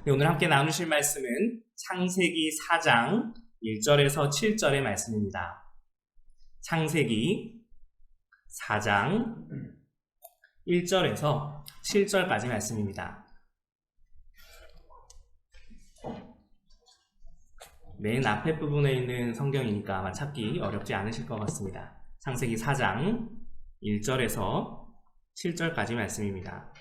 네, 오늘 함께 나누실 말씀은 창세기 4장 1절에서 7절의 말씀입니다. 창세기 4장 1절에서 7절까지 말씀입니다. 맨 앞에 부분에 있는 성경이니까 아마 찾기 어렵지 않으실 것 같습니다. 창세기 4장 1절에서 7절까지 말씀입니다.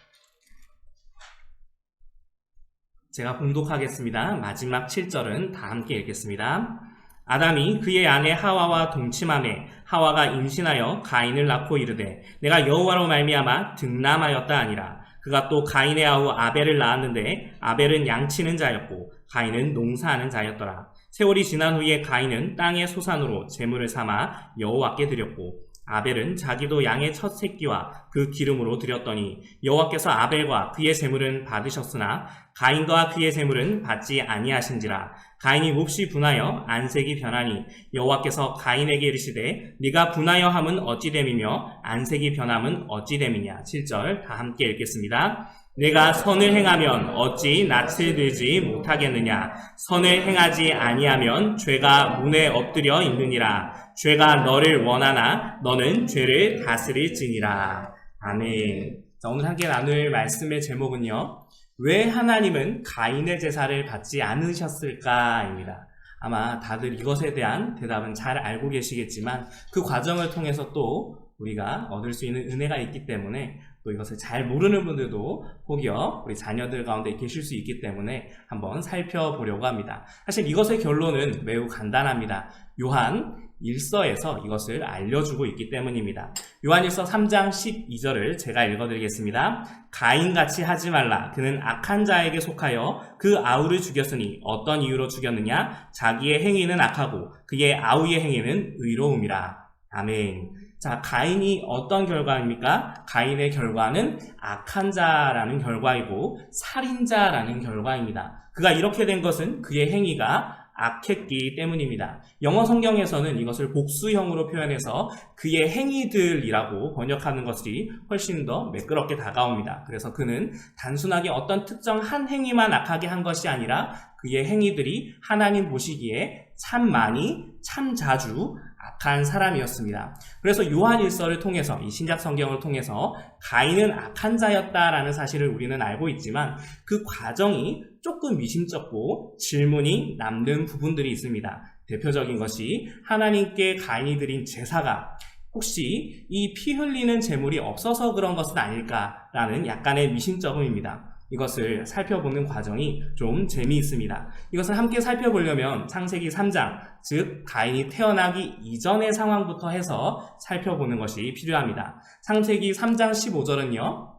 제가 봉독하겠습니다. 마지막 7절은 다 함께 읽겠습니다. 아담이 그의 아내 하와와 동침하매 하와가 임신하여 가인을 낳고 이르되 내가 여호와로 말미암아 득남하였다 아니라. 그가 또 가인의 아우 아벨을 낳았는데 아벨은 양치는 자였고 가인은 농사하는 자였더라. 세월이 지난 후에 가인은 땅의 소산으로 제물을 삼아 여호와께 드렸고 아벨은 자기도 양의 첫 새끼와 그 기름으로 드렸더니 여호와께서 아벨과 그의 제물은 받으셨으나 가인과 그의 제물은 받지 아니하신지라. 가인이 몹시 분하여 안색이 변하니 여호와께서 가인에게 이르시되 네가 분하여 함은 어찌 됨이며 안색이 변함은 어찌 됨이냐. 7절 다 함께 읽겠습니다. 내가 선을 행하면 어찌 낯을 들지 못하겠느냐. 선을 행하지 아니하면 죄가 문에 엎드려 있느니라. 죄가 너를 원하나 너는 죄를 다스릴지니라. 아멘. 자, 오늘 함께 나눌 말씀의 제목은요, 왜 하나님은 가인의 제사를 받지 않으셨을까입니다. 아마 다들 이것에 대한 대답은 잘 알고 계시겠지만 그 과정을 통해서 또 우리가 얻을 수 있는 은혜가 있기 때문에, 또 이것을 잘 모르는 분들도 혹여 우리 자녀들 가운데 계실 수 있기 때문에 한번 살펴보려고 합니다. 사실 이것의 결론은 매우 간단합니다. 요한 1서에서 이것을 알려주고 있기 때문입니다. 요한일서 3장 12절을 제가 읽어드리겠습니다. 가인같이 하지 말라. 그는 악한 자에게 속하여 그 아우를 죽였으니 어떤 이유로 죽였느냐? 자기의 행위는 악하고 그의 아우의 행위는 의로움이라. 아멘. 자, 가인이 어떤 결과입니까? 가인의 결과는 악한 자라는 결과이고 살인자라는 결과입니다. 그가 이렇게 된 것은 그의 행위가 악했기 때문입니다. 영어 성경에서는 이것을 복수형으로 표현해서 그의 행위들이라고 번역하는 것이 훨씬 더 매끄럽게 다가옵니다. 그래서 그는 단순하게 어떤 특정 한 행위만 악하게 한 것이 아니라 그의 행위들이 하나님 보시기에 참 많이, 참 자주 악한 사람이었습니다. 그래서 요한일서를 통해서, 이 신약 성경을 통해서 가인은 악한 자였다라는 사실을 우리는 알고 있지만 그 과정이 조금 미심쩍고 질문이 남는 부분들이 있습니다. 대표적인 것이 하나님께 가인이 드린 제사가 혹시 이 피 흘리는 제물이 없어서 그런 것은 아닐까라는 약간의 미심쩍음입니다. 이것을 살펴보는 과정이 좀 재미있습니다. 이것을 함께 살펴보려면 창세기 3장, 즉 가인이 태어나기 이전의 상황부터 해서 살펴보는 것이 필요합니다. 창세기 3장 15절은요,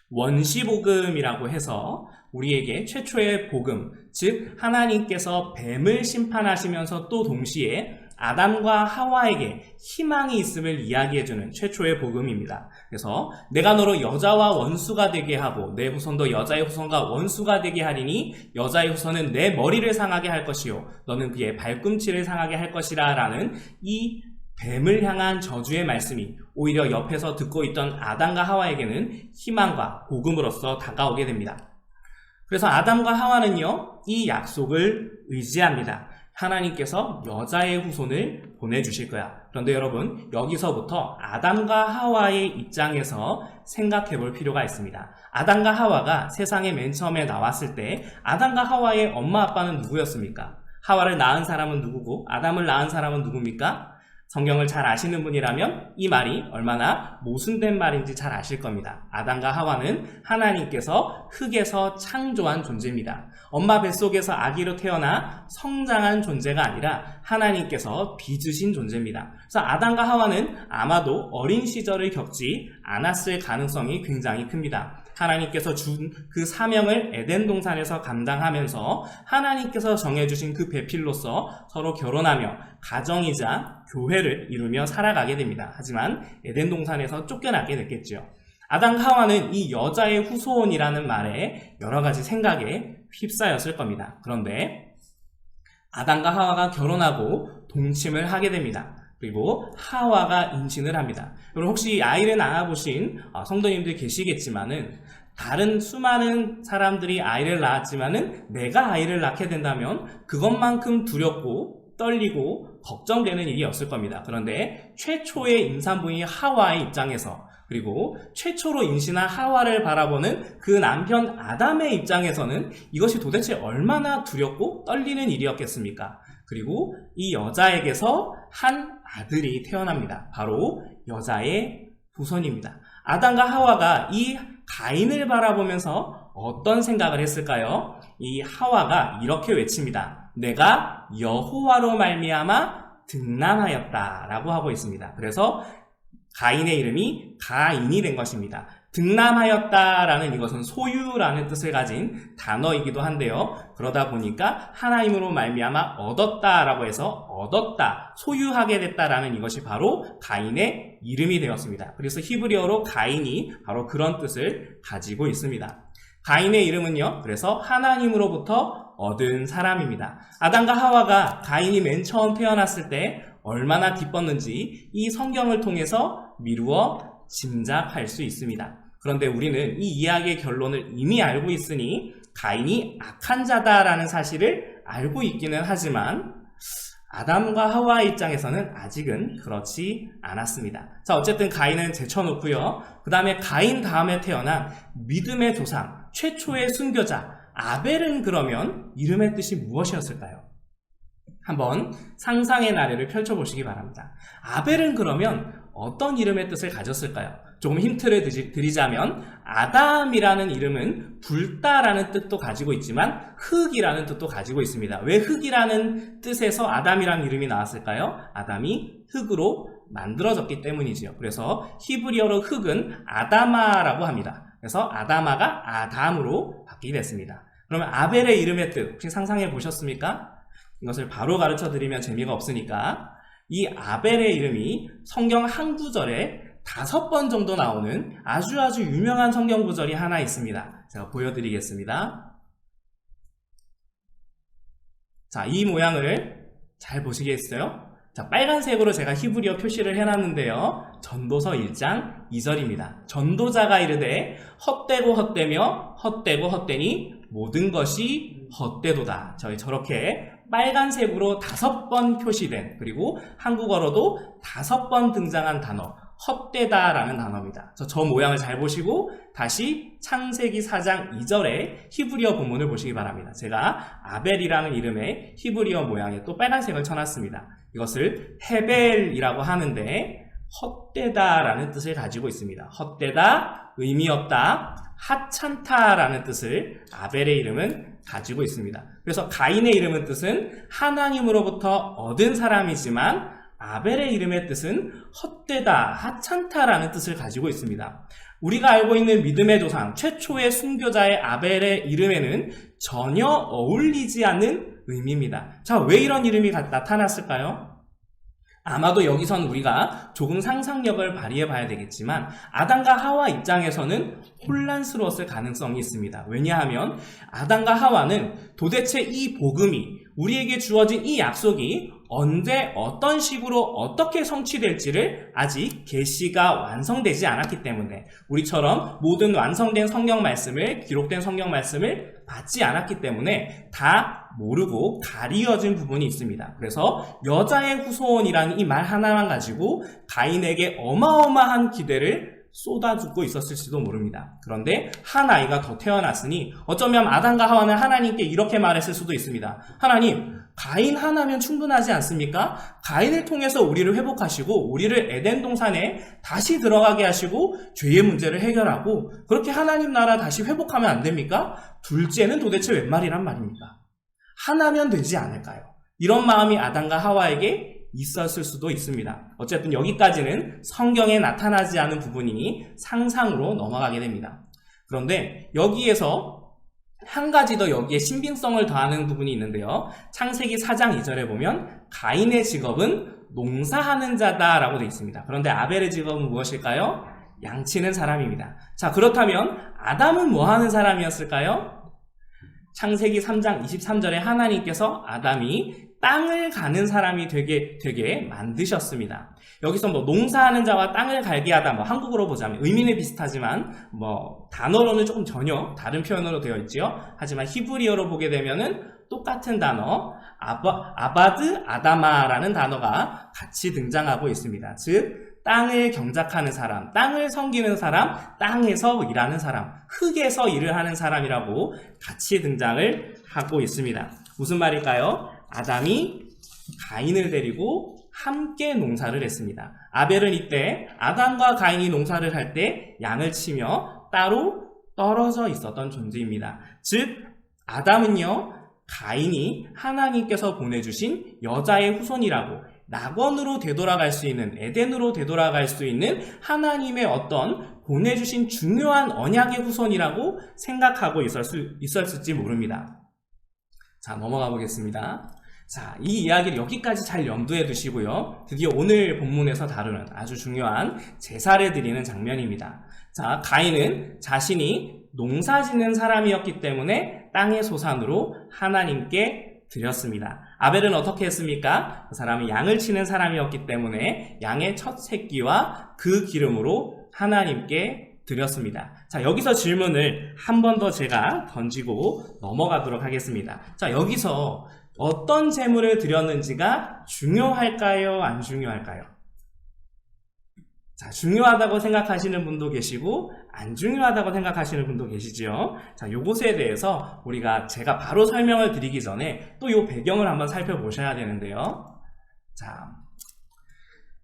원시복음이라고 해서 우리에게 최초의 복음, 즉 하나님께서 뱀을 심판하시면서 또 동시에 아담과 하와에게 희망이 있음을 이야기해주는 최초의 복음입니다. 그래서 내가 너로 여자와 원수가 되게 하고 내 후손도 여자의 후손과 원수가 되게 하리니 여자의 후손은 내 머리를 상하게 할 것이요 너는 그의 발꿈치를 상하게 할 것이라 라는 이 뱀을 향한 저주의 말씀이 오히려 옆에서 듣고 있던 아담과 하와에게는 희망과 복음으로서 다가오게 됩니다. 그래서 아담과 하와는요, 이 약속을 의지합니다. 하나님께서 여자의 후손을 보내주실 거야. 그런데 여러분, 여기서부터 아담과 하와의 입장에서 생각해 볼 필요가 있습니다. 아담과 하와가 세상에 맨 처음에 나왔을 때 아담과 하와의 엄마 아빠는 누구였습니까? 하와를 낳은 사람은 누구고 아담을 낳은 사람은 누굽니까? 성경을 잘 아시는 분이라면 이 말이 얼마나 모순된 말인지 잘 아실 겁니다. 아담과 하와는 하나님께서 흙에서 창조한 존재입니다. 엄마 뱃속에서 아기로 태어나 성장한 존재가 아니라 하나님께서 빚으신 존재입니다. 그래서 아담과 하와는 아마도 어린 시절을 겪지 않았을 가능성이 굉장히 큽니다. 하나님께서 준 그 사명을 에덴 동산에서 감당하면서 하나님께서 정해주신 그 배필로서 서로 결혼하며 가정이자 교회를 이루며 살아가게 됩니다. 하지만 에덴 동산에서 쫓겨나게 됐겠죠. 아담과 하와는 이 여자의 후손이라는 말에 여러 가지 생각에 휩싸였을 겁니다. 그런데 아담과 하와가 결혼하고 동침을 하게 됩니다. 그리고 하와가 임신을 합니다. 여러분 혹시 아이를 낳아보신 성도님들 계시겠지만은 다른 수많은 사람들이 아이를 낳았지만은 내가 아이를 낳게 된다면 그것만큼 두렵고 떨리고 걱정되는 일이 없을 겁니다. 그런데 최초의 임산부인 하와의 입장에서, 그리고 최초로 임신한 하와를 바라보는 그 남편 아담의 입장에서는 이것이 도대체 얼마나 두렵고 떨리는 일이었겠습니까? 그리고 이 여자에게서 한 아들이 태어납니다. 바로 여자의 후손입니다. 아담과 하와가 이 가인을 바라보면서 어떤 생각을 했을까요? 이 하와가 이렇게 외칩니다. 내가 여호와로 말미암아 등남하였다 라고 하고 있습니다. 그래서 가인의 이름이 가인이 된 것입니다. 등남하였다라는 이것은 소유라는 뜻을 가진 단어이기도 한데요. 그러다 보니까 하나님으로 말미암아 얻었다라고 해서 얻었다, 소유하게 됐다라는 이것이 바로 가인의 이름이 되었습니다. 그래서 히브리어로 가인이 바로 그런 뜻을 가지고 있습니다. 가인의 이름은요, 그래서 하나님으로부터 얻은 사람입니다. 아담과 하와가 가인이 맨 처음 태어났을 때 얼마나 기뻤는지 이 성경을 통해서 미루어 짐작할 수 있습니다. 그런데 우리는 이 이야기의 결론을 이미 알고 있으니 가인이 악한 자다라는 사실을 알고 있기는 하지만 아담과 하와의 입장에서는 아직은 그렇지 않았습니다. 자, 어쨌든 가인은 제쳐놓고요. 그 다음에 가인 다음에 태어난 믿음의 조상, 최초의 순교자 아벨은 그러면 이름의 뜻이 무엇이었을까요? 한번 상상의 나래를 펼쳐보시기 바랍니다. 아벨은 그러면 어떤 이름의 뜻을 가졌을까요? 조금 힌트를 드리자면 아담이라는 이름은 붉다라는 뜻도 가지고 있지만 흙이라는 뜻도 가지고 있습니다. 왜 흙이라는 뜻에서 아담이라는 이름이 나왔을까요? 아담이 흙으로 만들어졌기 때문이지요. 그래서 히브리어로 흙은 아다마라고 합니다. 그래서 아다마가 아담으로 바뀌게 됐습니다. 그러면 아벨의 이름의 뜻 혹시 상상해 보셨습니까? 이것을 바로 가르쳐 드리면 재미가 없으니까 이 아벨의 이름이 성경 한 구절에 5번 정도 나오는 아주 유명한 성경 구절이 하나 있습니다. 제가 보여드리겠습니다. 자, 이 모양을 잘 보시겠어요? 자, 빨간색으로 제가 히브리어 표시를 해놨는데요. 전도서 1장 2절입니다. 전도자가 이르되 헛되고 헛되며 헛되고 헛되니 모든 것이 헛되도다. 저렇게 빨간색으로 5번 표시된, 그리고 한국어로도 5번 등장한 단어 헛되다라는 단어입니다. 저 모양을 잘 보시고 다시 창세기 4장 2절의 히브리어 본문을 보시기 바랍니다. 제가 아벨이라는 이름의 히브리어 모양에 또 빨간색을 쳐놨습니다. 이것을 헤벨이라고 하는데 헛되다라는 뜻을 가지고 있습니다. 헛되다, 의미 없다, 하찮다라는 뜻을 아벨의 이름은 가지고 있습니다. 그래서 가인의 이름의 뜻은 하나님으로부터 얻은 사람이지만 아벨의 이름의 뜻은 헛되다, 하찮다라는 뜻을 가지고 있습니다. 우리가 알고 있는 믿음의 조상, 최초의 순교자의 아벨의 이름에는 전혀 어울리지 않는 의미입니다. 자, 왜 이런 이름이 나타났을까요? 아마도 여기선 우리가 조금 상상력을 발휘해 봐야 되겠지만 아담과 하와 입장에서는 혼란스러웠을 가능성이 있습니다. 왜냐하면 아담과 하와는 도대체 이 복음이, 우리에게 주어진 이 약속이 언제 어떤 식으로 어떻게 성취될지를 아직 계시가 완성되지 않았기 때문에, 우리처럼 모든 완성된 성경 말씀을, 기록된 성경 말씀을 받지 않았기 때문에 다 모르고 가리어진 부분이 있습니다. 그래서 여자의 후손이라는 이 말 하나만 가지고 가인에게 어마어마한 기대를 쏟아붓고 있었을지도 모릅니다. 그런데 한 아이가 더 태어났으니 어쩌면 아담과 하와는 하나님께 이렇게 말했을 수도 있습니다. 하나님, 가인 하나면 충분하지 않습니까? 가인을 통해서 우리를 회복하시고 우리를 에덴 동산에 다시 들어가게 하시고 죄의 문제를 해결하고 그렇게 하나님 나라 다시 회복하면 안 됩니까? 둘째는 도대체 웬 말이란 말입니까? 하나면 되지 않을까요? 이런 마음이 아담과 하와에게 있었을 수도 있습니다. 어쨌든 여기까지는 성경에 나타나지 않은 부분이니 상상으로 넘어가게 됩니다. 그런데 여기에서 한 가지 더 여기에 신빙성을 더하는 부분이 있는데요. 창세기 4장 2절에 보면 가인의 직업은 농사하는 자다라고 되어 있습니다. 그런데 아벨의 직업은 무엇일까요? 양치는 사람입니다. 자, 그렇다면 아담은 뭐 하는 사람이었을까요? 창세기 3장 23절에 하나님께서 아담이 땅을 가는 사람이 되게 만드셨습니다. 여기서 뭐 농사하는 자와 땅을 갈게 하다, 뭐 한국어로 보자면 의미는 비슷하지만 뭐 단어로는 조금 전혀 다른 표현으로 되어 있지요. 하지만 히브리어로 보게 되면은 똑같은 단어 아바드 아다마라는 단어가 같이 등장하고 있습니다. 즉 땅을 경작하는 사람, 땅을 섬기는 사람, 땅에서 일하는 사람, 흙에서 일을 하는 사람이라고 같이 등장을 하고 있습니다. 무슨 말일까요? 아담이 가인을 데리고 함께 농사를 했습니다. 아벨은 이때 아담과 가인이 농사를 할 때 양을 치며 따로 떨어져 있었던 존재입니다. 즉 아담은요, 가인이 하나님께서 보내주신 여자의 후손이라고, 낙원으로 되돌아갈 수 있는, 에덴으로 되돌아갈 수 있는 하나님의 어떤 보내주신 중요한 언약의 후손이라고 생각하고 있었을지 모릅니다. 자, 넘어가 보겠습니다. 자, 이 이야기를 여기까지 잘 염두에 두시고요. 드디어 오늘 본문에서 다루는 아주 중요한 제사를 드리는 장면입니다. 자, 가인은 자신이 농사 짓는 사람이었기 때문에 땅의 소산으로 하나님께 드렸습니다. 아벨은 어떻게 했습니까? 그 사람은 양을 치는 사람이었기 때문에 양의 첫 새끼와 그 기름으로 하나님께 드렸습니다. 자, 여기서 질문을 한 번 더 제가 던지고 넘어가도록 하겠습니다. 자, 여기서 어떤 제물을 드렸는지가 중요할까요? 안 중요할까요? 자, 중요하다고 생각하시는 분도 계시고 안 중요하다고 생각하시는 분도 계시지요. 자, 요것에 대해서 제가 바로 설명을 드리기 전에 또 요 배경을 한번 살펴보셔야 되는데요. 자,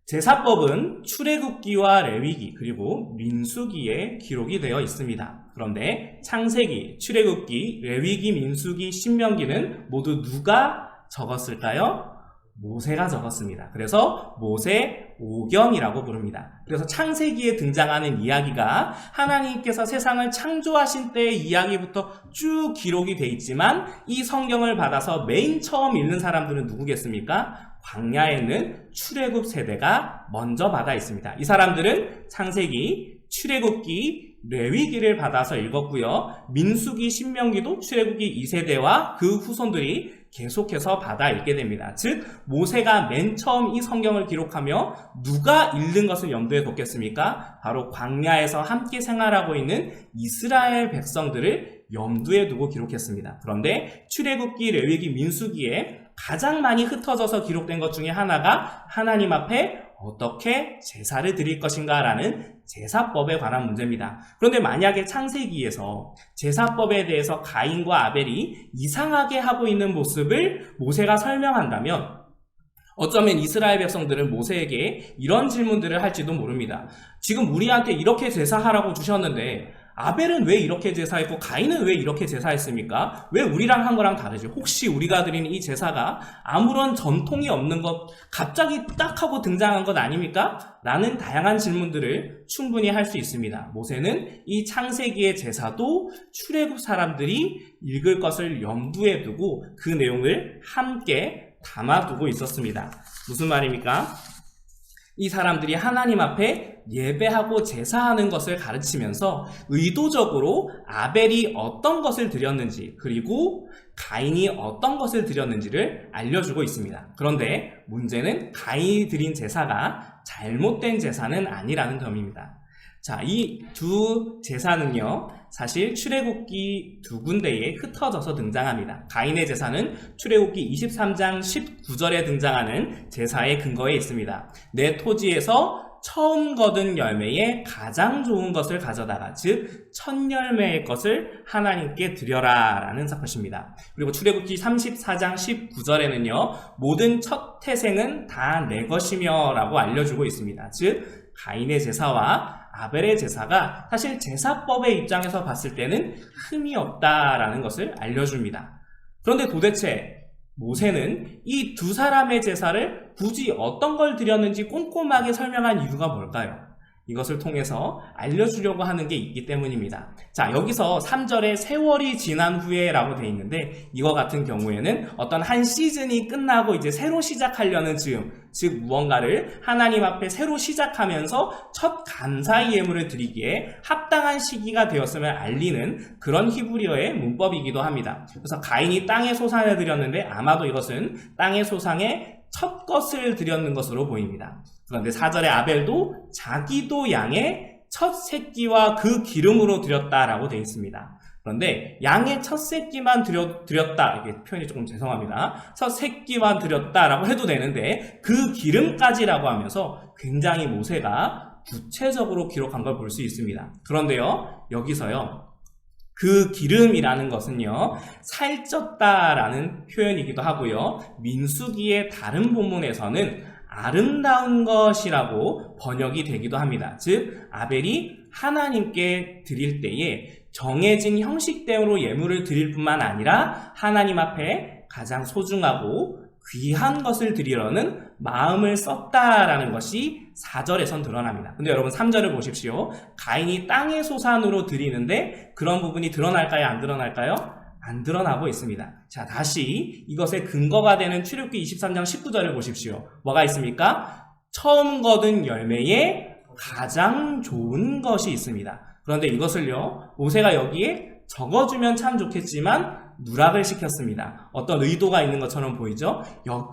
제사법은 출애굽기와 레위기 그리고 민수기에 기록이 되어 있습니다. 그런데 창세기, 출애굽기, 레위기, 민수기, 신명기는 모두 누가 적었을까요? 모세가 적었습니다. 그래서 모세 오경이라고 부릅니다. 그래서 창세기에 등장하는 이야기가 하나님께서 세상을 창조하신 때의 이야기부터 쭉 기록이 돼 있지만 이 성경을 받아서 맨 처음 읽는 사람들은 누구겠습니까? 광야에 있는 출애굽 세대가 먼저 받아 있습니다. 이 사람들은 창세기, 출애굽기, 레위기를 받아서 읽었고요. 민수기, 신명기도 출애굽기 2세대와 그 후손들이 계속해서 받아 읽게 됩니다. 즉 모세가 맨 처음 이 성경을 기록하며 누가 읽는 것을 염두에 뒀겠습니까? 바로 광야에서 함께 생활하고 있는 이스라엘 백성들을 염두에 두고 기록했습니다. 그런데 출애굽기, 레위기, 민수기에 가장 많이 흩어져서 기록된 것 중에 하나가 하나님 앞에 어떻게 제사를 드릴 것인가 라는 제사법에 관한 문제입니다. 그런데 만약에 창세기에서 제사법에 대해서 가인과 아벨이 이상하게 하고 있는 모습을 모세가 설명한다면 어쩌면 이스라엘 백성들은 모세에게 이런 질문들을 할지도 모릅니다. 지금 우리한테 이렇게 제사하라고 주셨는데 아벨은 왜 이렇게 제사했고 가인은 왜 이렇게 제사했습니까? 왜 우리랑 한 거랑 다르지? 혹시 우리가 드리는 이 제사가 아무런 전통이 없는 것, 갑자기 딱 하고 등장한 것 아닙니까? 라는 다양한 질문들을 충분히 할 수 있습니다. 모세는 이 창세기의 제사도 출애굽 사람들이 읽을 것을 염두에 두고 그 내용을 함께 담아두고 있었습니다. 무슨 말입니까? 이 사람들이 하나님 앞에 예배하고 제사하는 것을 가르치면서 의도적으로 아벨이 어떤 것을 드렸는지 그리고 가인이 어떤 것을 드렸는지를 알려주고 있습니다. 그런데 문제는 가인이 드린 제사가 잘못된 제사는 아니라는 점입니다. 자, 이 두 제사는요, 사실 출애굽기 두 군데에 흩어져서 등장합니다. 가인의 제사는 출애굽기 23장 19절에 등장하는 제사의 근거에 있습니다. 내 토지에서 처음 거둔 열매의 가장 좋은 것을 가져다가, 즉 첫 열매의 것을 하나님께 드려라 라는 것입니다. 그리고 출애굽기 34장 19절에는요, 모든 첫 태생은 다 내 것이며 라고 알려주고 있습니다. 즉 가인의 제사와 아벨의 제사가 사실 제사법의 입장에서 봤을 때는 흠이 없다라는 것을 알려줍니다. 그런데 도대체 모세는 이 두 사람의 제사를 굳이 어떤 걸 드렸는지 꼼꼼하게 설명한 이유가 뭘까요? 이것을 통해서 알려주려고 하는 게 있기 때문입니다. 자, 여기서 3절에 세월이 지난 후에 라고 되어 있는데 이거 같은 경우에는 어떤 한 시즌이 끝나고 이제 새로 시작하려는 즈음, 즉 무언가를 하나님 앞에 새로 시작하면서 첫 감사의 예물을 드리기에 합당한 시기가 되었음을 알리는 그런 히브리어의 문법이기도 합니다. 그래서 가인이 땅의 소산을 드렸는데 아마도 이것은 땅의 소상의 첫 것을 드렸는 것으로 보입니다. 그런데 4절의 아벨도 자기도 양의 첫 새끼와 그 기름으로 드렸다라고 되어 있습니다. 그런데 양의 첫 새끼만 드렸다, 이게 표현이 조금 죄송합니다. 첫 새끼만 드렸다라고 해도 되는데 그 기름까지라고 하면서 굉장히 모세가 구체적으로 기록한 걸 볼 수 있습니다. 그런데요, 여기서요, 그 기름이라는 것은요, 살쪘다라는 표현이기도 하고요, 민수기의 다른 본문에서는 아름다운 것이라고 번역이 되기도 합니다. 즉, 아벨이 하나님께 드릴 때에 정해진 형식대로 예물을 드릴 뿐만 아니라 하나님 앞에 가장 소중하고 귀한 것을 드리려는 마음을 썼다라는 것이 4절에선 드러납니다. 근데 여러분 3절을 보십시오. 가인이 땅의 소산으로 드리는데 그런 부분이 드러날까요? 안 드러날까요? 안 드러나고 있습니다. 자, 다시 이것의 근거가 되는 출애굽기 23장 19절을 보십시오. 뭐가 있습니까? 처음 거둔 열매에 가장 좋은 것이 있습니다. 그런데 이것을요, 모세가 여기에 적어주면 참 좋겠지만 누락을 시켰습니다. 어떤 의도가 있는 것처럼 보이죠?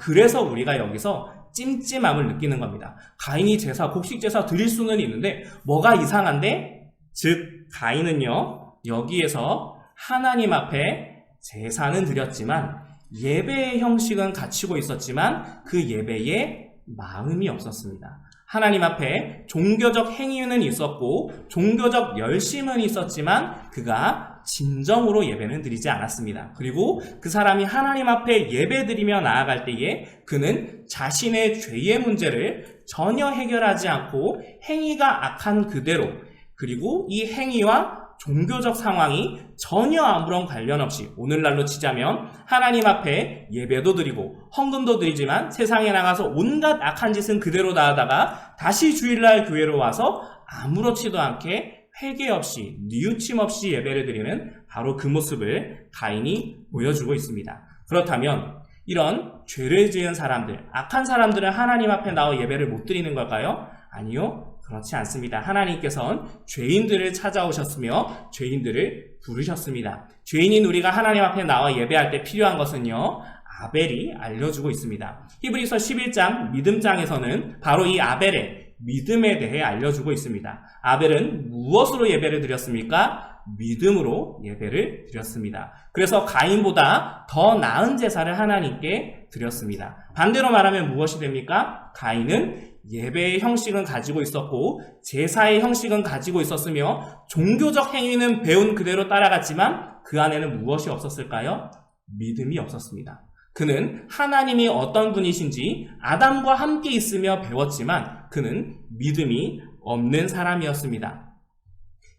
그래서 우리가 여기서 찜찜함을 느끼는 겁니다. 가인이 제사, 곡식 제사 드릴 수는 있는데 뭐가 이상한데? 즉, 가인은요, 여기에서 하나님 앞에 제사는 드렸지만 예배의 형식은 갖추고 있었지만 그 예배에 마음이 없었습니다. 하나님 앞에 종교적 행위는 있었고 종교적 열심은 있었지만 그가 진정으로 예배는 드리지 않았습니다. 그리고 그 사람이 하나님 앞에 예배드리며 나아갈 때에 그는 자신의 죄의 문제를 전혀 해결하지 않고 행위가 악한 그대로, 그리고 이 행위와 종교적 상황이 전혀 아무런 관련 없이, 오늘날로 치자면 하나님 앞에 예배도 드리고 헌금도 드리지만 세상에 나가서 온갖 악한 짓은 그대로 다 하다가 다시 주일날 교회로 와서 아무렇지도 않게 회개 없이 뉘우침 없이 예배를 드리는 바로 그 모습을 가인이 보여주고 있습니다. 그렇다면 이런 죄를 지은 사람들, 악한 사람들은 하나님 앞에 나와 예배를 못 드리는 걸까요? 아니요. 그렇지 않습니다. 하나님께서는 죄인들을 찾아오셨으며 죄인들을 부르셨습니다. 죄인인 우리가 하나님 앞에 나와 예배할 때 필요한 것은요, 아벨이 알려주고 있습니다. 히브리서 11장 믿음장에서는 바로 이 아벨의 믿음에 대해 알려주고 있습니다. 아벨은 무엇으로 예배를 드렸습니까? 믿음으로 예배를 드렸습니다. 그래서 가인보다 더 나은 제사를 하나님께 드렸습니다. 반대로 말하면 무엇이 됩니까? 가인은 예배의 형식은 가지고 있었고 제사의 형식은 가지고 있었으며 종교적 행위는 배운 그대로 따라갔지만 그 안에는 무엇이 없었을까요? 믿음이 없었습니다. 그는 하나님이 어떤 분이신지 아담과 함께 있으며 배웠지만 그는 믿음이 없는 사람이었습니다.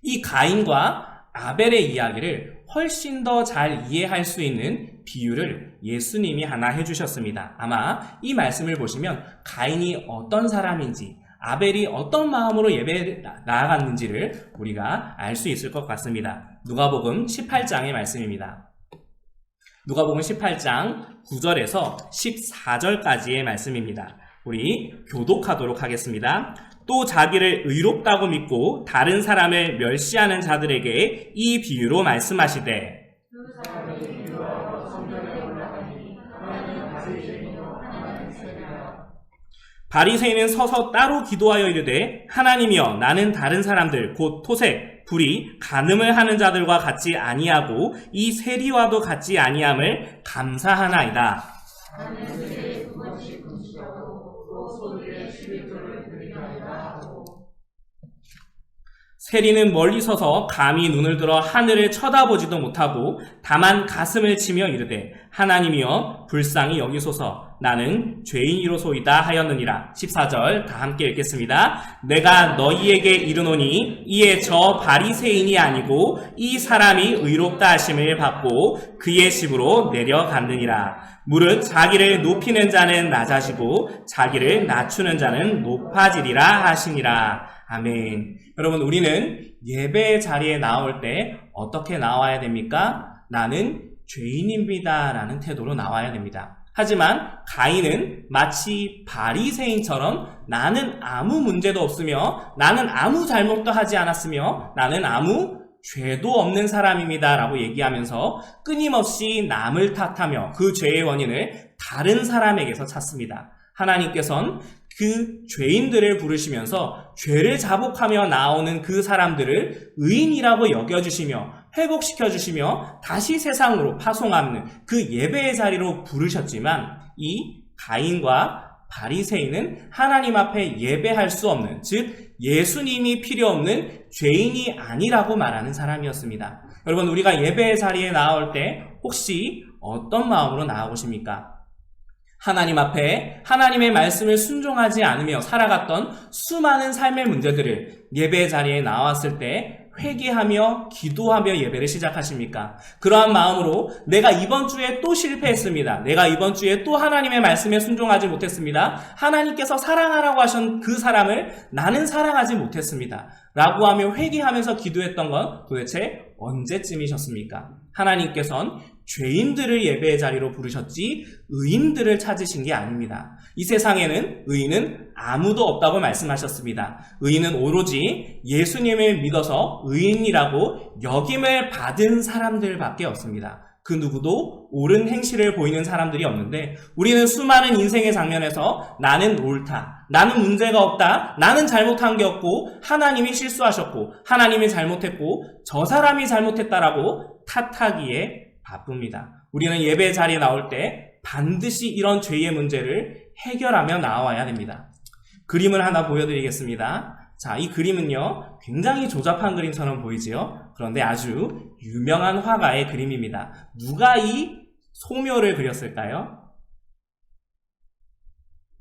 이 가인과 아벨의 이야기를 훨씬 더 잘 이해할 수 있는 비유를 예수님이 하나 해주셨습니다. 아마 이 말씀을 보시면 가인이 어떤 사람인지, 아벨이 어떤 마음으로 예배에 나아갔는지를 우리가 알 수 있을 것 같습니다. 누가복음 18장의 말씀입니다. 누가복음 18장 9절에서 14절까지의 말씀입니다. 우리 교독하도록 하겠습니다. 또 자기를 의롭다고 믿고 다른 사람을 멸시하는 자들에게 이 비유로 말씀하시되 바리새인은 서서 따로 기도하여 이르되 하나님이여 나는 다른 사람들 곧 토색, 불의, 간음을 하는 자들과 같지 아니하고 이 세리와도 같지 아니함을 감사하나이다. 세리는 멀리 서서 감히 눈을 들어 하늘을 쳐다보지도 못하고 다만 가슴을 치며 이르되 하나님이여 불쌍히 여기소서 나는 죄인이로소이다 하였느니라. 14절 다 함께 읽겠습니다. 내가 너희에게 이르노니 이에 저 바리새인이 아니고 이 사람이 의롭다 하심을 받고 그의 집으로 내려갔느니라. 무릇 자기를 높이는 자는 낮아지고 자기를 낮추는 자는 높아지리라 하시니라. 아멘. 여러분, 우리는 예배 자리에 나올 때 어떻게 나와야 됩니까? 나는 죄인입니다 라는 태도로 나와야 됩니다. 하지만 가인은 마치 바리새인처럼 나는 아무 문제도 없으며 나는 아무 잘못도 하지 않았으며 나는 아무 죄도 없는 사람입니다 라고 얘기하면서 끊임없이 남을 탓하며 그 죄의 원인을 다른 사람에게서 찾습니다. 하나님께서는 그 죄인들을 부르시면서 죄를 자복하며 나오는 그 사람들을 의인이라고 여겨주시며 회복시켜주시며 다시 세상으로 파송하는 그 예배의 자리로 부르셨지만 이 가인과 바리새인은 하나님 앞에 예배할 수 없는, 즉 예수님이 필요 없는 죄인이 아니라고 말하는 사람이었습니다. 여러분, 우리가 예배의 자리에 나올 때 혹시 어떤 마음으로 나아오십니까? 하나님 앞에 하나님의 말씀을 순종하지 않으며 살아갔던 수많은 삶의 문제들을 예배 자리에 나왔을 때 회개하며 기도하며 예배를 시작하십니까? 그러한 마음으로 내가 이번 주에 또 실패했습니다. 내가 이번 주에 또 하나님의 말씀에 순종하지 못했습니다. 하나님께서 사랑하라고 하신 그 사람을 나는 사랑하지 못했습니다. 라고 하며 회개하면서 기도했던 건 도대체 언제쯤이셨습니까? 하나님께서는 죄인들을 예배의 자리로 부르셨지 의인들을 찾으신 게 아닙니다. 이 세상에는 의인은 아무도 없다고 말씀하셨습니다. 의인은 오로지 예수님을 믿어서 의인이라고 역임을 받은 사람들밖에 없습니다. 그 누구도 옳은 행실을 보이는 사람들이 없는데 우리는 수많은 인생의 장면에서 나는 옳다, 나는 문제가 없다, 나는 잘못한 게 없고 하나님이 실수하셨고 하나님이 잘못했고 저 사람이 잘못했다라고 탓하기에 바쁩니다. 우리는 예배 자리에 나올 때 반드시 이런 죄의 문제를 해결하며 나와야 됩니다. 그림을 하나 보여드리겠습니다. 자, 이 그림은요, 굉장히 조잡한 그림처럼 보이지요? 그런데 아주 유명한 화가의 그림입니다. 누가 이 소묘를 그렸을까요?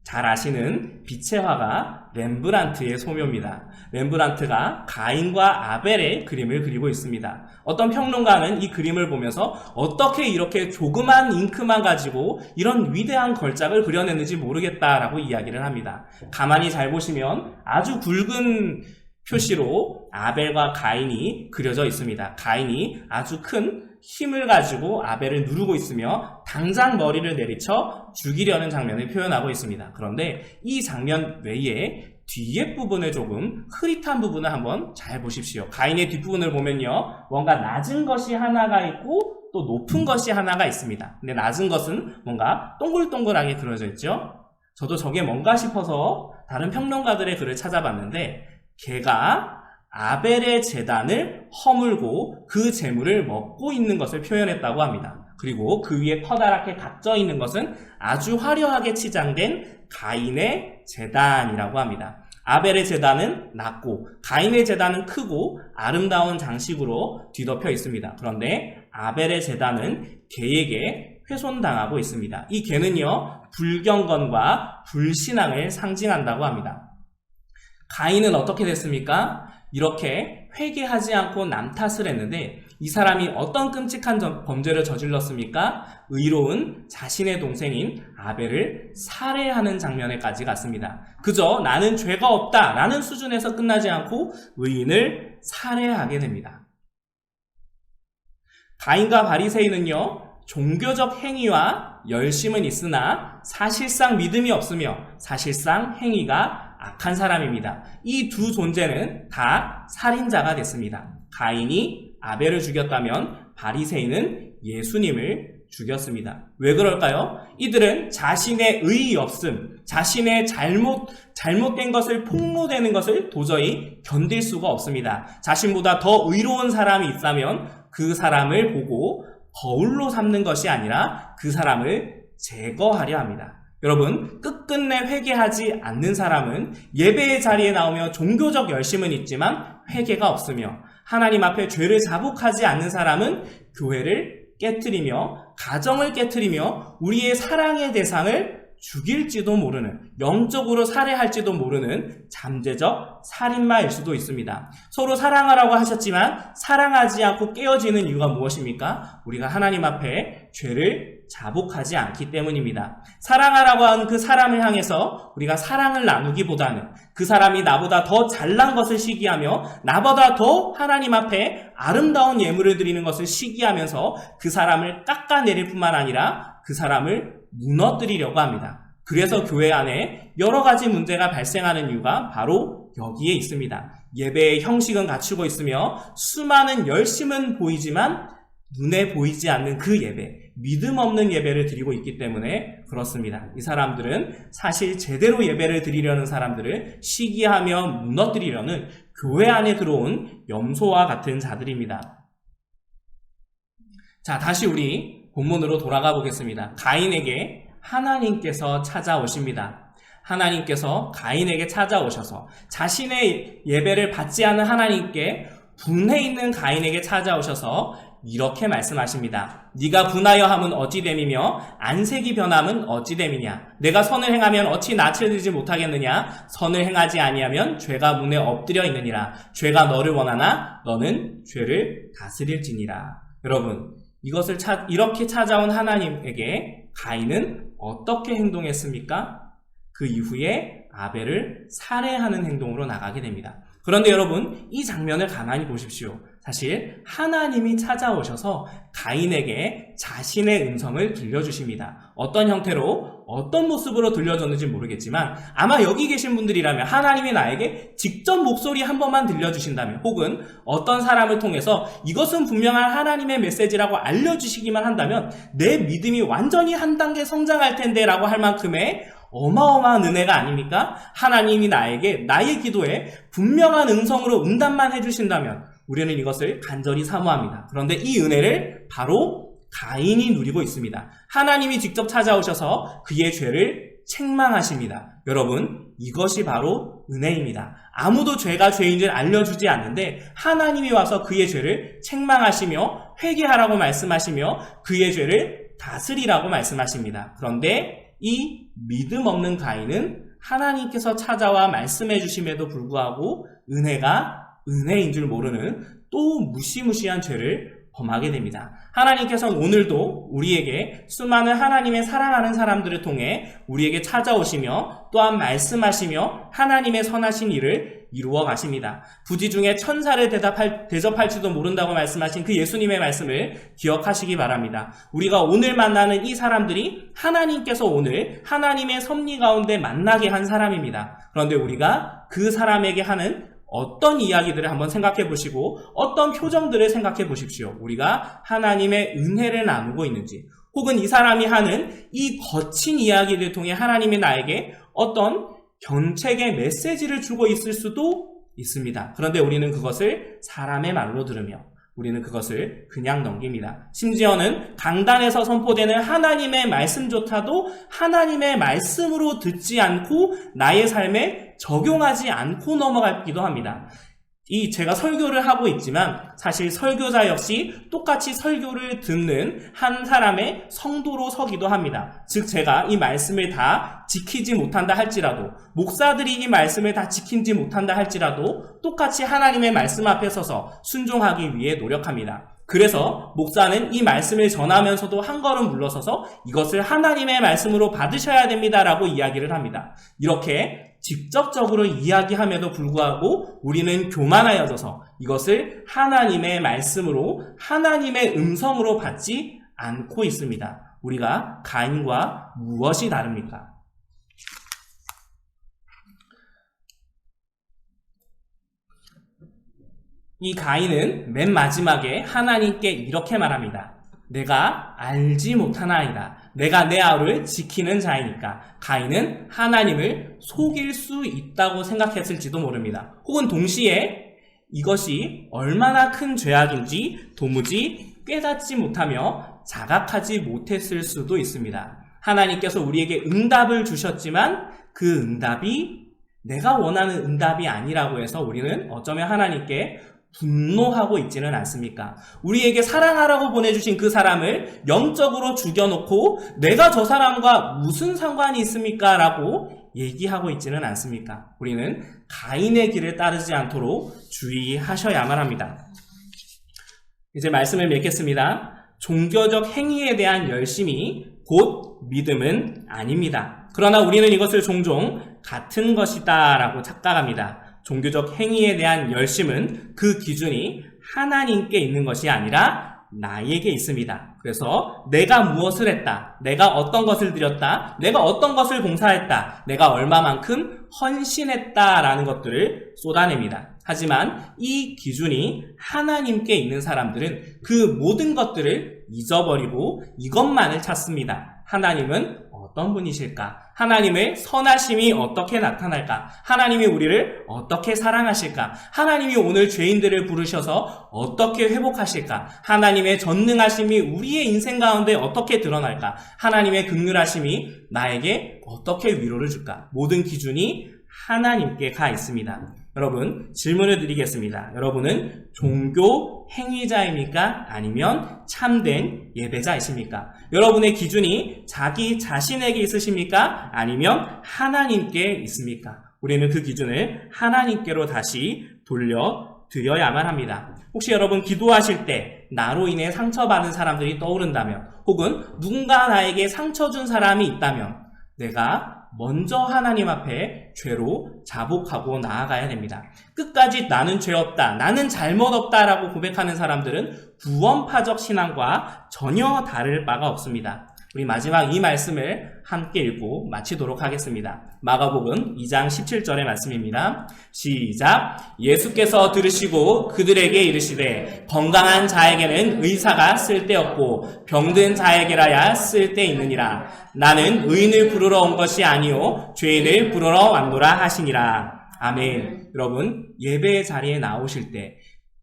잘 아시는 빛의 화가 렘브란트의 소묘입니다. 렘브란트가 가인과 아벨의 그림을 그리고 있습니다. 어떤 평론가는 이 그림을 보면서 어떻게 이렇게 조그만 잉크만 가지고 이런 위대한 걸작을 그려냈는지 모르겠다라고 이야기를 합니다. 가만히 잘 보시면 아주 굵은 표시로 아벨과 가인이 그려져 있습니다. 가인이 아주 큰 힘을 가지고 아벨을 누르고 있으며 당장 머리를 내리쳐 죽이려는 장면을 표현하고 있습니다. 그런데 이 장면 외에 뒤에 부분을 조금 흐릿한 부분을 한번 잘 보십시오. 가인의 뒷부분을 보면요, 뭔가 낮은 것이 하나가 있고 또 높은 것이 하나가 있습니다. 근데 낮은 것은 뭔가 동글동글하게 그려져 있죠. 저도 저게 뭔가 싶어서 다른 평론가들의 글을 찾아봤는데 걔가 아벨의 제단을 허물고 그 재물을 먹고 있는 것을 표현했다고 합니다. 그리고 그 위에 커다랗게 각져 있는 것은 아주 화려하게 치장된 가인의 제단이라고 합니다. 아벨의 제단은 낮고 가인의 제단은 크고 아름다운 장식으로 뒤덮여 있습니다. 그런데 아벨의 제단은 개에게 훼손당하고 있습니다. 이 개는요, 불경건과 불신앙을 상징한다고 합니다. 가인은 어떻게 됐습니까? 이렇게 회개하지 않고 남 탓을 했는데 이 사람이 어떤 끔찍한 범죄를 저질렀습니까? 의로운 자신의 동생인 아벨을 살해하는 장면에까지 갔습니다. 그저 나는 죄가 없다 라는 수준에서 끝나지 않고 의인을 살해하게 됩니다. 가인과 바리새인은요, 종교적 행위와 열심은 있으나 사실상 믿음이 없으며 사실상 행위가 악한 사람입니다. 이 두 존재는 다 살인자가 됐습니다. 가인이 아벨을 죽였다면 바리새인은 예수님을 죽였습니다. 왜 그럴까요? 이들은 자신의 의의 없음, 자신의 잘못된 것을 폭로되는 것을 도저히 견딜 수가 없습니다. 자신보다 더 의로운 사람이 있다면 그 사람을 보고 거울로 삼는 것이 아니라 그 사람을 제거하려 합니다. 여러분, 끝끝내 회개하지 않는 사람은 예배의 자리에 나오며 종교적 열심은 있지만 회개가 없으며 하나님 앞에 죄를 자복하지 않는 사람은 교회를 깨트리며 가정을 깨트리며 우리의 사랑의 대상을 죽일지도 모르는, 영적으로 살해할지도 모르는 잠재적 살인마일 수도 있습니다. 서로 사랑하라고 하셨지만 사랑하지 않고 깨어지는 이유가 무엇입니까? 우리가 하나님 앞에 죄를 자복하지 않기 때문입니다. 사랑하라고 한 그 사람을 향해서 우리가 사랑을 나누기보다는 그 사람이 나보다 더 잘난 것을 시기하며 나보다 더 하나님 앞에 아름다운 예물을 드리는 것을 시기하면서 그 사람을 깎아내릴 뿐만 아니라 그 사람을 무너뜨리려고 합니다. 그래서 교회 안에 여러 가지 문제가 발생하는 이유가 바로 여기에 있습니다. 예배의 형식은 갖추고 있으며 수많은 열심은 보이지만 눈에 보이지 않는 그 예배, 믿음 없는 예배를 드리고 있기 때문에 그렇습니다. 이 사람들은 사실 제대로 예배를 드리려는 사람들을 시기하며 무너뜨리려는 교회 안에 들어온 염소와 같은 자들입니다. 자, 다시 우리 본문으로 돌아가 보겠습니다. 가인에게 하나님께서 찾아오십니다. 하나님께서 가인에게 찾아오셔서 자신의 예배를 받지 않은 하나님께 분해 있는 가인에게 찾아오셔서 이렇게 말씀하십니다. 네가 분하여 함은 어찌 됨이며 안색이 변함은 어찌 됨이냐. 내가 선을 행하면 어찌 낯을 들지 못하겠느냐. 선을 행하지 아니하면 죄가 문에 엎드려 있느니라. 죄가 너를 원하나 너는 죄를 다스릴지니라. 여러분, 이것을 이렇게 찾아온 하나님에게 가인은 어떻게 행동했습니까? 그 이후에 아벨을 살해하는 행동으로 나가게 됩니다. 그런데 여러분, 이 장면을 가만히 보십시오. 사실 하나님이 찾아오셔서 가인에게 자신의 음성을 들려주십니다. 어떤 형태로, 어떤 모습으로 들려줬는지 모르겠지만 아마 여기 계신 분들이라면 하나님이 나에게 직접 목소리 한 번만 들려주신다면, 혹은 어떤 사람을 통해서 이것은 분명한 하나님의 메시지라고 알려주시기만 한다면 내 믿음이 완전히 한 단계 성장할 텐데 라고 할 만큼의 어마어마한 은혜가 아닙니까? 하나님이 나에게, 나의 기도에 분명한 음성으로 응답만 해주신다면 우리는 이것을 간절히 사모합니다. 그런데 이 은혜를 바로 가인이 누리고 있습니다. 하나님이 직접 찾아오셔서 그의 죄를 책망하십니다. 여러분, 이것이 바로 은혜입니다. 아무도 죄가 죄인 줄 알려주지 않는데 하나님이 와서 그의 죄를 책망하시며 회개하라고 말씀하시며 그의 죄를 다스리라고 말씀하십니다. 그런데 이 믿음 없는 가인은 하나님께서 찾아와 말씀해 주심에도 불구하고 은혜가 은혜인 줄 모르는 또 무시무시한 죄를 범하게 됩니다. 하나님께서는 오늘도 우리에게 수많은 하나님의 사랑하는 사람들을 통해 우리에게 찾아오시며 또한 말씀하시며 하나님의 선하신 일을 이루어 가십니다. 부지 중에 천사를 대접할지도 모른다고 말씀하신 그 예수님의 말씀을 기억하시기 바랍니다. 우리가 오늘 만나는 이 사람들이 하나님께서 오늘 하나님의 섭리 가운데 만나게 한 사람입니다. 그런데 우리가 그 사람에게 하는 어떤 이야기들을 한번 생각해 보시고 어떤 표정들을 생각해 보십시오. 우리가 하나님의 은혜를 나누고 있는지, 혹은 이 사람이 하는 이 거친 이야기를 통해 하나님이 나에게 어떤 견책의 메시지를 주고 있을 수도 있습니다. 그런데 우리는 그것을 사람의 말로 들으며 우리는 그것을 그냥 넘깁니다. 심지어는 강단에서 선포되는 하나님의 말씀조차도 하나님의 말씀으로 듣지 않고 나의 삶에 적용하지 않고 넘어가기도 합니다. 제가 설교를 하고 있지만 사실 설교자 역시 똑같이 설교를 듣는 한 사람의 성도로 서기도 합니다. 즉 제가 이 말씀을 다 지키지 못한다 할지라도, 목사들이 이 말씀을 다 지키지 못한다 할지라도 똑같이 하나님의 말씀 앞에 서서 순종하기 위해 노력합니다. 그래서 목사는 이 말씀을 전하면서도 한 걸음 물러서서 이것을 하나님의 말씀으로 받으셔야 됩니다라고 이야기를 합니다. 이렇게 직접적으로 이야기함에도 불구하고 우리는 교만하여져서 이것을 하나님의 말씀으로, 하나님의 음성으로 받지 않고 있습니다. 우리가 가인과 무엇이 다릅니까? 이 가인은 맨 마지막에 하나님께 이렇게 말합니다. 내가 알지 못하나이다. 내가 내 아우를 지키는 자이니까. 가인은 하나님을 속일 수 있다고 생각했을지도 모릅니다. 혹은 동시에 이것이 얼마나 큰 죄악인지 도무지 깨닫지 못하며 자각하지 못했을 수도 있습니다. 하나님께서 우리에게 응답을 주셨지만 그 응답이 내가 원하는 응답이 아니라고 해서 우리는 어쩌면 하나님께 분노하고 있지는 않습니까? 우리에게 사랑하라고 보내주신 그 사람을 영적으로 죽여놓고 내가 저 사람과 무슨 상관이 있습니까? 라고 얘기하고 있지는 않습니까? 우리는 가인의 길을 따르지 않도록 주의하셔야만 합니다. 이제 말씀을 맺겠습니다. 종교적 행위에 대한 열심이 곧 믿음은 아닙니다. 그러나 우리는 이것을 종종 같은 것이다 라고 착각합니다. 종교적 행위에 대한 열심은 그 기준이 하나님께 있는 것이 아니라 나에게 있습니다. 그래서 내가 무엇을 했다, 내가 어떤 것을 드렸다, 내가 어떤 것을 봉사했다, 내가 얼마만큼 헌신했다라는 것들을 쏟아냅니다. 하지만 이 기준이 하나님께 있는 사람들은 그 모든 것들을 잊어버리고 이것만을 찾습니다. 하나님은 어떤 분이실까? 하나님의 선하심이 어떻게 나타날까? 하나님이 우리를 어떻게 사랑하실까? 하나님이 오늘 죄인들을 부르셔서 어떻게 회복하실까? 하나님의 전능하심이 우리의 인생 가운데 어떻게 드러날까? 하나님의 긍휼하심이 나에게 어떻게 위로를 줄까? 모든 기준이 하나님께 가 있습니다. 여러분, 질문을 드리겠습니다. 여러분은 종교 행위자입니까? 아니면 참된 예배자이십니까? 여러분의 기준이 자기 자신에게 있으십니까? 아니면 하나님께 있습니까? 우리는 그 기준을 하나님께로 다시 돌려드려야만 합니다. 혹시 여러분 기도하실 때 나로 인해 상처받은 사람들이 떠오른다면, 혹은 누군가 나에게 상처 준 사람이 있다면 내가 먼저 하나님 앞에 죄로 자복하고 나아가야 됩니다. 끝까지 나는 죄 없다, 나는 잘못 없다라고 고백하는 사람들은 구원파적 신앙과 전혀 다를 바가 없습니다. 우리 마지막 이 말씀을 함께 읽고 마치도록 하겠습니다. 마가복음 2장 17절의 말씀입니다. 시작. 예수께서 들으시고 그들에게 이르시되 건강한 자에게는 의사가 쓸데없고 병든 자에게라야 쓸데있느니라. 나는 의인을 부르러 온 것이 아니요 죄인을 부르러 왔노라 하시니라. 아멘. 여러분, 예배의 자리에 나오실 때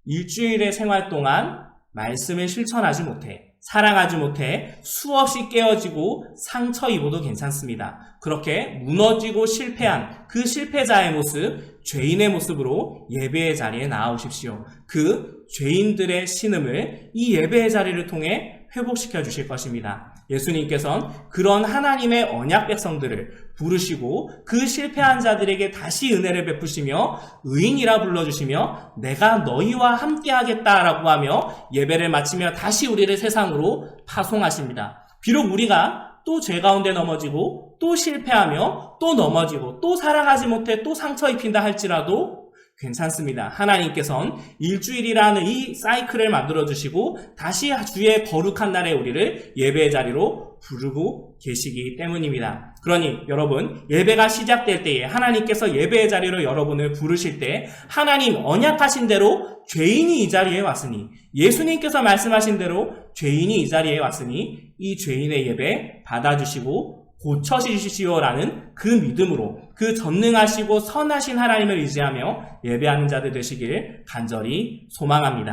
일주일의 생활 동안 말씀을 실천하지 못해, 사랑하지 못해 수없이 깨어지고 상처 입어도 괜찮습니다. 그렇게 무너지고 실패한 그 실패자의 모습, 죄인의 모습으로 예배의 자리에 나아오십시오. 그 죄인들의 신음을 이 예배의 자리를 통해 회복시켜 주실 것입니다. 예수님께서는 그런 하나님의 언약 백성들을 부르시고 그 실패한 자들에게 다시 은혜를 베푸시며 의인이라 불러주시며 내가 너희와 함께 하겠다라고 하며 예배를 마치며 다시 우리를 세상으로 파송하십니다. 비록 우리가 또 죄 가운데 넘어지고 또 실패하며 또 넘어지고 또 사랑하지 못해 또 상처 입힌다 할지라도 괜찮습니다. 하나님께서는 일주일이라는 이 사이클을 만들어주시고 다시 주의 거룩한 날에 우리를 예배의 자리로 부르고 계시기 때문입니다. 그러니 여러분, 예배가 시작될 때에 하나님께서 예배의 자리로 여러분을 부르실 때 하나님 언약하신 대로 죄인이 이 자리에 왔으니, 예수님께서 말씀하신 대로 죄인이 이 자리에 왔으니 이 죄인의 예배 받아주시고 고쳐주시오라는 그 믿음으로 그 전능하시고 선하신 하나님을 의지하며 예배하는 자들 되시길 간절히 소망합니다.